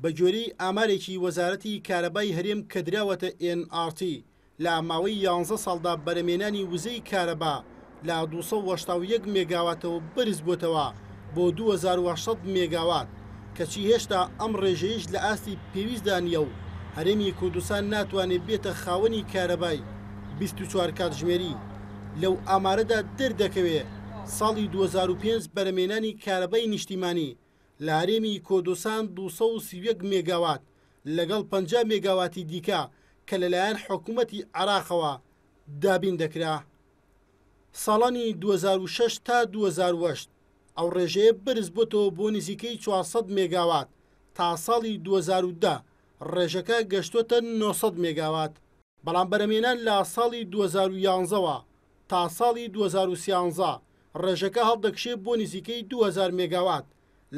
بە گوێرەی ئامارێکی وەزارەتی کارەبای هەرێم کە دراوەتە NRT لە ماوەی 11 ساڵدا بەرهەمهێنانی وزەی کارەبا لە 281 مێگاواتەوە بەرز بۆتەوە بۆ 2800 مێگاوات کەچی هێشتا ئەم ڕێژەیەش لە ئاستی پێویستدا نیە و هەرێمی کوردستان ناتوانێت بێتە خاوەنی کارەبای 24 کاتژمێری. لەو ئامارەدا دەردەکەوێت ساڵی 2005 بەرهەمهێنانی کارەبای نیشتیمانی لە هەرێمی کوردستان 231 مێگاوات لەگەڵ 50 مێگاواتی دیکە کە لەلایەن حکوومەتی عێراقەوە دابین دەکرا. ساڵانی 2006 تا 2008 ئەو ڕێژەیە بەرز بۆتەوە بۆ نزیکەی 400 مێگاوات تا ساڵی 2010 ڕێژەکە گەشتوتە 900 مێگاوات. بەڵام بەرهەمهێنان لە ساڵی 2011ەوە تا ساڵی 2013 ڕێژەکە هەڵدەکشێت بۆ نزیکەی 2000 مێگاوات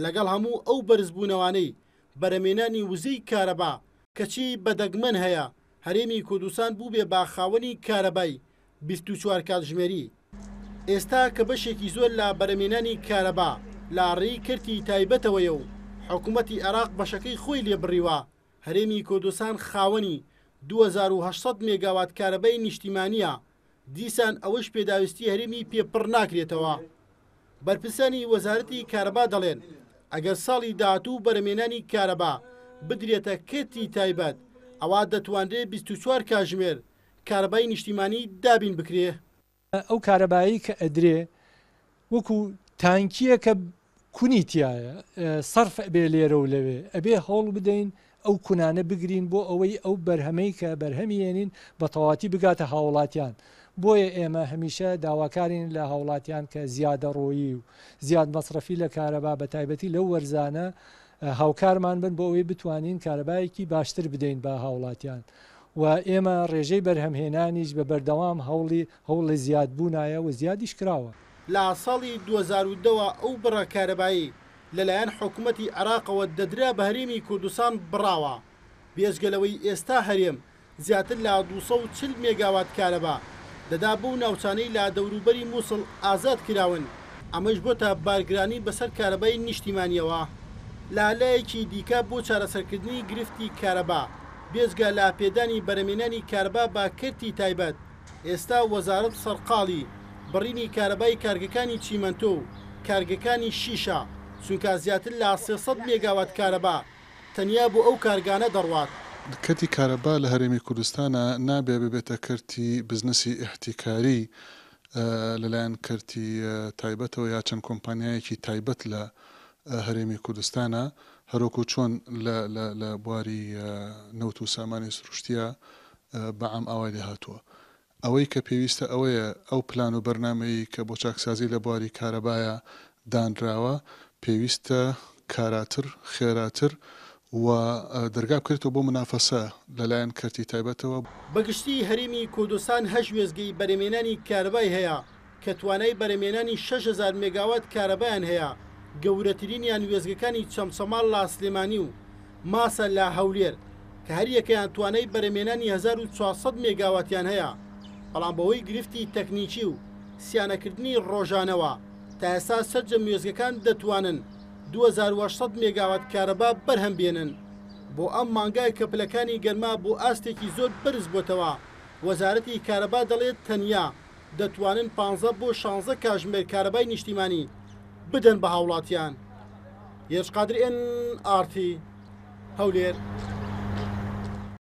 لەگەڵ هەموو ئەو بەرزبوونەوانەی بەرهەمهێنانی وزەی کارەبا کەچی بەدەگمەن هەیە هەرێمی کوردستان بوو بێ باخاوەنی کارەبای 24 کاتژمێری. ئێستا کە بەشێکی زۆر لە بەرهەمهێنانی کارەبا لە ڕێی کردی تایبەتەوەیە و حکوومەتی عێراق بەشەکەی خۆی لێبڕیوە هەرێمی کوردستان خاوەنی 2800 مێگاوات کارەبای نیشتیمانیە دیسان ئەوەش پێداویستی هەرێمی پێپڕ ناکرێتەوە. بەرپرسانی وەزارەتی کارەبا دەڵێن ئەگەر ساڵی داهاتوو بەرهەمهێنانی کارەبا بدرێتە کردی تایبەت ئەوا دەتوانرێت 24 کاتژمێر کارەبای نیشتیمانی دابین بکرێ. ئەو کارەبایی کە ئەدرێ وەکو تانکیە کە کونی تایە سەرف ئەبێ لێرە و لەوێ ئەبێ هەوڵ بدەین ئەو کونانە بگرین بۆ ئەوەی ئەو بەرهەمەی کە بەرهەمیێنین بە تەواتی بگاتە هاوڵاتیان. بۆیە ئێمە هەمیشە داواکارین لە هاوڵاتیان کە زیادە ڕۆیی و زیاد مەصرفی لە کارەبا بە تایبەتی لەو وەرزانە هاوکارمان بن بۆ ئەوەی بتوانین کارەبایەکی باشتر بدەین بە هاوڵاتیان. و ئێمە ڕێژەی بەرهەمهێنانیش بە بەردەوام هەوڵی زیاد بوونایە و زیادیش کراوە. لە ساڵی 2010 ئەو بڕە کارەبایی لەلایەن حکوومەتی عێراقەوە دەدرا بە هەرێمی کوردستان بڕاوە. بێژگەلەوەی ئێستا هەرێم زیاتر لە 240 مێگاوات کارەبا دەدا بۆ ناوچانەی لە دەوروبەری مووسڵ ئازاد کراون. ئەمەش بۆتە بارگرانی بەسەر کارەبای نیشتیمانیەوە. لالایەکی دیکە بۆ چارەسەرکردنی گرفتی کارەبا بێزگە لە پێدانی بەرهەمهێنانی کارەبا با کردی تایبەت ئێستا وەزارەت سەرقاڵی بڕینی کارەبای کارگەکانی چیمەنتۆ و کارگەکانی شیشە چونکە زیاتر لە 300 مێگاوات کارەبا تەنیا بۆ ئەو کارگانە دەڕوات. کەتی کارەبا لە هەرێمی کوردستانە نابێ ببێتە کردی بزنسی احتیکاری لەلایەن کردی تایبەتەوە یا چەند کۆمپانیایەکی تایبەت لە هەرێمی کوردستانە هەروەکو چۆن لە بواری نەوت و سامانی سروشتیە بەعام ئاوای لێ هاتووە. ئەوەی کە پێویستە ئەوەیە ئەو پلان و بەرنامەی کە بۆ چاکسازی لە بواری کارەبایە دانراوە پێویستە کاراتر خێراتر و دەرگا بکرێتەوە بۆ منافەسە لەلایەن کردی تایبەتەوە. بەگشتی هەرێمی کوردستان 8 وێزگەی بەرهەمهێنانی کارەبای هەیە کە توانای بەرهەمهێنانی 6000 مێگاوات کارەبایان هەیە. گەورەترینیان وێزگەکانی چەمچەماڵ لە سلێمانی و ماسە لە هەولێر کە هەر یەکەیان توانای بەرهەمهێنانی 1400 مێگاواتیان هەیە. بەڵام بەوەی گرفتی تەکنیکی و سیانەکردنی ڕۆژانەوە تا ئێستا سەرجەم وێزگەکان دەتوانن 2800 مێگاوات کارەبا بەرهەم بێنن. بۆ ئەم مانگای کە پلەکانی گەرما بۆ ئاستێکی زۆر بەرز بۆتەوە وەزارەتی کارەبا دەڵێت تەنیا دەتوانن 15 بۆ 16 کاتژمێر کارەبای نیشتیمانی بدەن بە هاوڵاتیان. هێرشقادر NRT هەولێر.